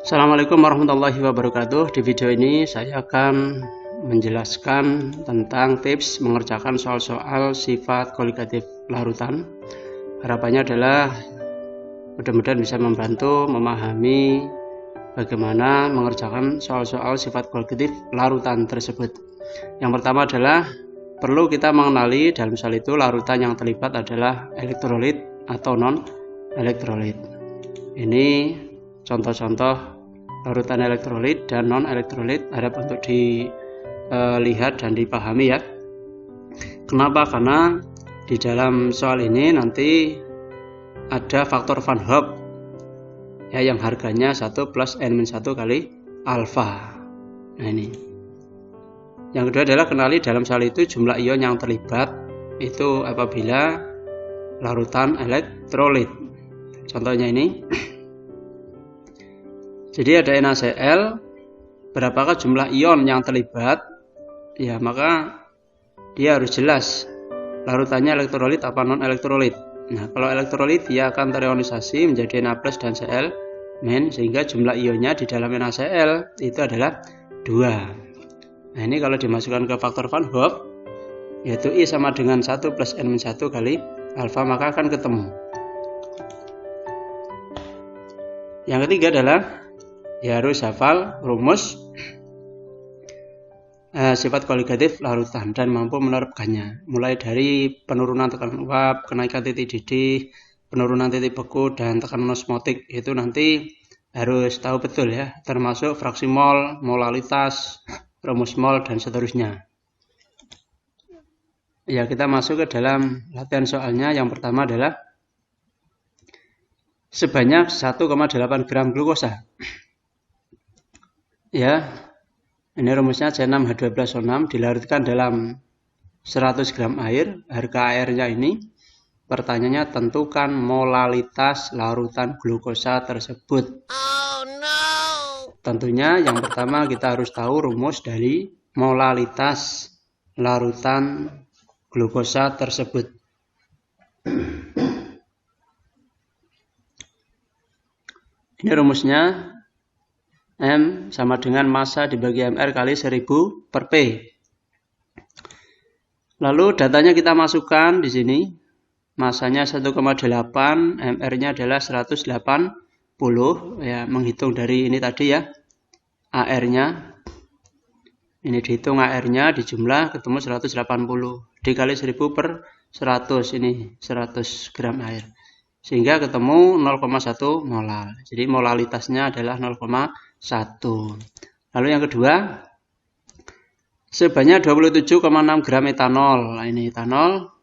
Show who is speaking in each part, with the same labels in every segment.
Speaker 1: Assalamualaikum warahmatullahi wabarakatuh. Di video ini saya akan menjelaskan tentang tips mengerjakan soal-soal sifat koligatif larutan. Harapannya adalah mudah-mudahan bisa membantu memahami bagaimana mengerjakan soal-soal sifat koligatif larutan tersebut. Yang pertama adalah perlu kita mengenali dalam soal itu larutan yang terlibat adalah elektrolit atau non-elektrolit. Ini contoh-contoh larutan elektrolit dan non-elektrolit, harap untuk dilihat dan dipahami ya. Kenapa? Karena di dalam soal ini nanti ada faktor Van Hoff ya, yang harganya 1 plus N-1 kali alfa. Nah ini. Yang kedua adalah kenali dalam soal itu jumlah ion yang terlibat itu apabila larutan elektrolit. Contohnya ini. Jadi ada NaCl, berapakah jumlah ion yang terlibat? Ya, maka dia harus jelas larutannya elektrolit apa non-elektrolit. Nah, kalau elektrolit dia akan terionisasi menjadi Na+ dan Cl-, sehingga jumlah ionnya di dalam NaCl itu adalah 2. Nah, ini kalau dimasukkan ke faktor Van Hoff, yaitu I sama dengan 1 plus N-1 kali alfa, maka akan ketemu. Yang ketiga adalah ya harus hafal rumus sifat koligatif larutan dan mampu menerapkannya, mulai dari penurunan tekanan uap, kenaikan titik didih, penurunan titik beku, dan tekanan osmotik. Itu nanti harus tahu betul ya, termasuk fraksi mol, molalitas, rumus mol, dan seterusnya. Ya, kita masuk ke dalam latihan soalnya. Yang pertama adalah sebanyak 1,8 gram glukosa. Ya, ini rumusnya C6H12O6 dilarutkan dalam 100 gram air. Harga airnya ini, pertanyaannya tentukan molalitas larutan glukosa tersebut. Oh no. Tentunya yang pertama kita harus tahu rumus dari molalitas larutan glukosa tersebut. Ini rumusnya. M sama dengan massa dibagi MR kali 1000 per P. Lalu datanya kita masukkan di sini. Massanya 1,8, MR-nya adalah 180. Ya, menghitung dari ini tadi ya. AR-nya. Ini dihitung AR-nya dijumlah ketemu 180. Dikali 1000 per 100, ini 100 gram air. Sehingga ketemu 0,1 molar. Jadi molalitasnya adalah 0,1. Lalu yang kedua, sebanyak 27,6 gram etanol. Nah, ini etanol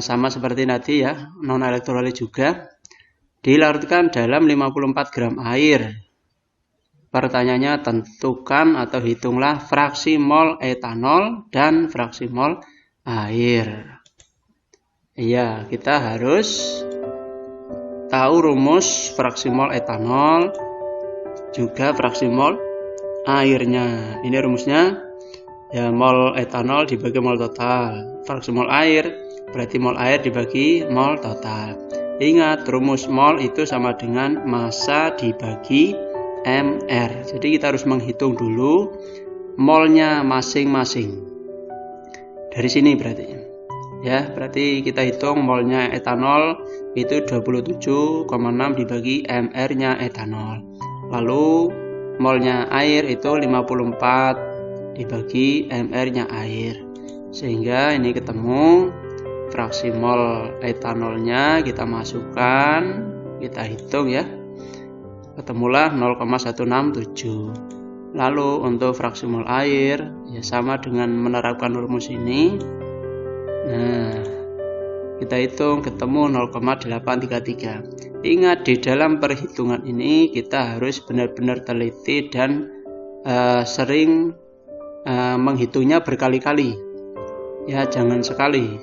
Speaker 1: sama seperti tadi ya, non elektrolit juga, dilarutkan dalam 54 gram air. Pertanyaannya tentukan atau hitunglah fraksi mol etanol dan fraksi mol air. Iya, kita harus tahu rumus fraksi mol etanol juga fraksi mol airnya. Ini rumusnya ya, mol etanol dibagi mol total. Fraksi mol air berarti mol air dibagi mol total. Ingat, rumus mol itu sama dengan massa dibagi MR. Jadi kita harus menghitung dulu molnya masing-masing. Dari sini berarti ya, berarti kita hitung molnya etanol itu 27,6 dibagi MR-nya etanol. Lalu molnya air itu 54 dibagi MR-nya air. Sehingga ini ketemu fraksi mol etanolnya, kita masukkan, kita hitung ya. Ketemulah 0,167. Lalu untuk fraksi mol air ya sama dengan menerapkan rumus ini. Nah, kita hitung ketemu 0,833. Ingat, di dalam perhitungan ini kita harus benar-benar teliti dan sering menghitungnya berkali-kali. Ya, jangan sekali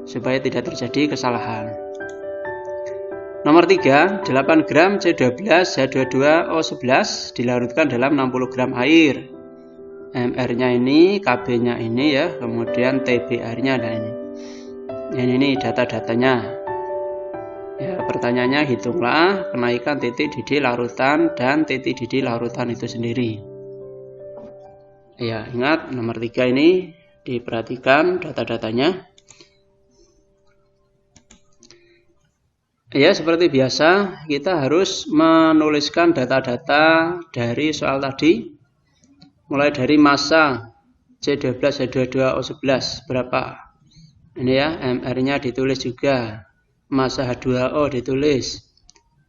Speaker 1: supaya tidak terjadi kesalahan. Nomor 3, 8 gram C12H22O11 dilarutkan dalam 60 gram air. MR-nya ini, KB-nya ini ya, kemudian TBR-nya ada ini. Ini data-datanya. Ya, pertanyaan Pertanyaannya, hitunglah kenaikan titik didih larutan dan titik didih larutan itu sendiri. Ya, ingat nomor 3 ini diperhatikan data-datanya. Ya, seperti biasa kita harus menuliskan data-data dari soal tadi. Mulai dari massa C12, H22, O11 berapa. Ini ya, MR-nya ditulis juga. Massa H2O ditulis.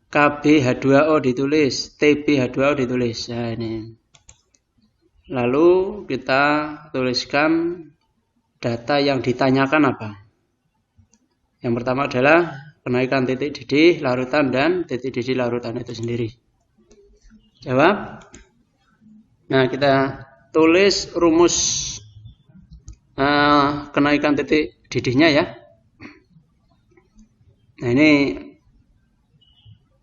Speaker 1: KB H2O ditulis. TB H2O ditulis. Nah, ini. Lalu kita tuliskan data yang ditanyakan apa. Yang pertama adalah kenaikan titik didih larutan dan titik didih larutan itu sendiri. Jawab. Nah, kita tulis rumus kenaikan titik didihnya ya. Nah, ini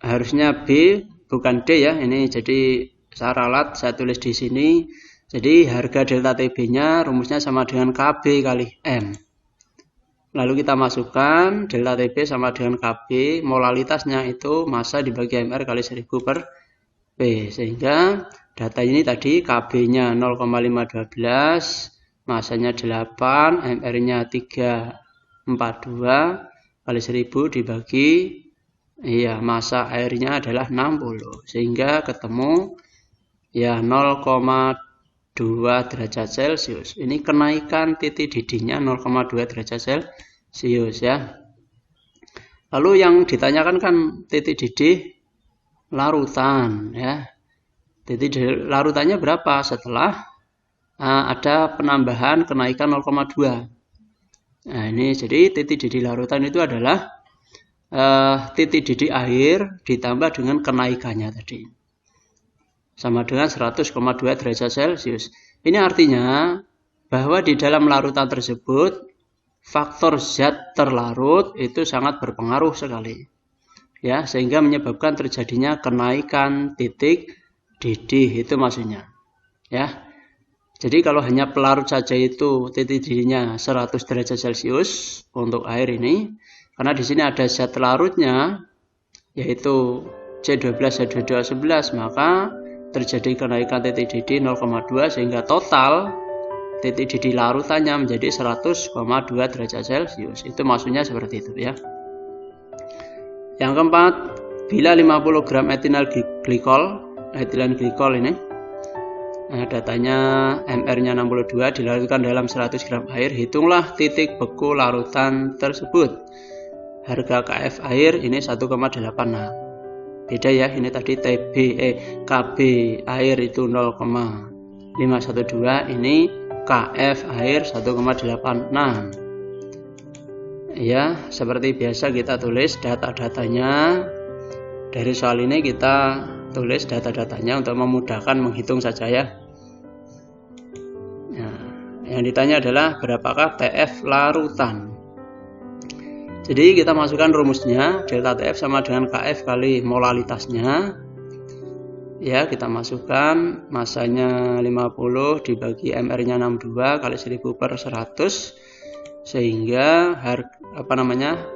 Speaker 1: harusnya B bukan D ya. Ini jadi saya ralat, saya tulis di sini. Jadi harga delta TB-nya rumusnya sama dengan KB kali M. Lalu kita masukkan delta TB sama dengan KB, molalitasnya itu massa dibagi MR kali 1000 per P. Sehingga data ini tadi KB-nya 0,512, massanya 8, MR-nya 342 kali 1000 dibagi massa airnya adalah 60. Sehingga ketemu ya 0,2 derajat Celcius. Ini kenaikan titik didihnya 0,2 derajat Celcius ya. Lalu yang ditanyakan kan titik didih larutan ya. Titik didih larutannya berapa setelah ada penambahan kenaikan 0,2. Nah, ini jadi titik didih larutan itu adalah titik didih air ditambah dengan kenaikannya tadi. Sama dengan 100,2 derajat Celcius. Ini artinya bahwa di dalam larutan tersebut faktor zat terlarut itu sangat berpengaruh sekali. Ya, sehingga menyebabkan terjadinya kenaikan titik didih itu maksudnya. Ya. Jadi kalau hanya pelarut saja itu titik didihnya 100 derajat Celcius untuk air ini, karena di sini ada zat larutnya yaitu C12, H2O 11, maka terjadi kenaikan titik didih 0,2 sehingga total titik didih larutannya menjadi 100,2 derajat Celcius. Itu maksudnya seperti itu ya. Yang keempat, bila 50 gram etilen glikol ini, datanya MR-nya 62 dilarutkan dalam 100 gram air, hitunglah titik beku larutan tersebut. Harga KF air ini 1,86. Beda ya, ini tadi KB air itu 0,512, ini KF air 1,86. Ya, seperti biasa kita tulis data-datanya. Dari soal ini kita tulis data-datanya untuk memudahkan menghitung saja ya. Nah, yang ditanya adalah berapakah TF larutan. Jadi kita masukkan rumusnya, delta TF sama dengan KF kali molalitasnya. Ya, kita masukkan massanya 50 dibagi MR-nya 62 kali 1000 per 100. Sehingga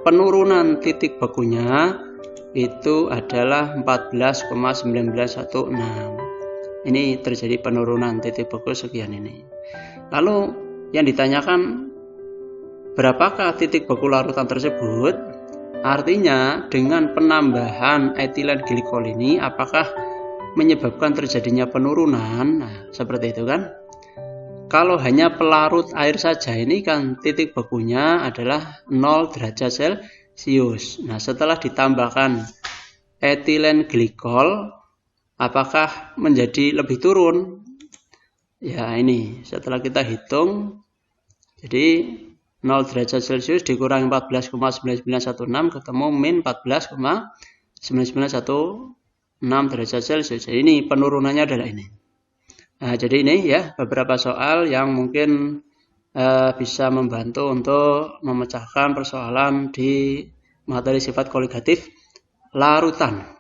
Speaker 1: penurunan titik bekunya itu adalah 14,1916. Ini terjadi penurunan titik beku sekian ini. Lalu yang ditanyakan berapakah titik beku larutan tersebut? Artinya dengan penambahan etilen glikol ini apakah menyebabkan terjadinya penurunan? Nah, seperti itu kan. Kalau hanya pelarut air saja ini kan titik bekunya adalah 0 derajat Celcius. Nah, setelah ditambahkan etilen glikol, apakah menjadi lebih turun? Ya, ini setelah kita hitung, jadi 0 derajat Celcius dikurangi 14,9916 ketemu min 14,9916 derajat Celcius. Jadi ini penurunannya adalah ini. Nah, jadi ini ya beberapa soal yang mungkin bisa membantu untuk memecahkan persoalan di materi sifat koligatif larutan.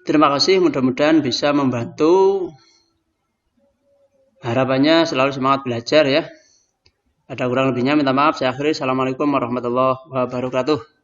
Speaker 1: Terima kasih, mudah-mudahan bisa membantu. Harapannya selalu semangat belajar ya. Ada kurang lebihnya minta maaf. Saya akhiri. Assalamualaikum warahmatullahi wabarakatuh.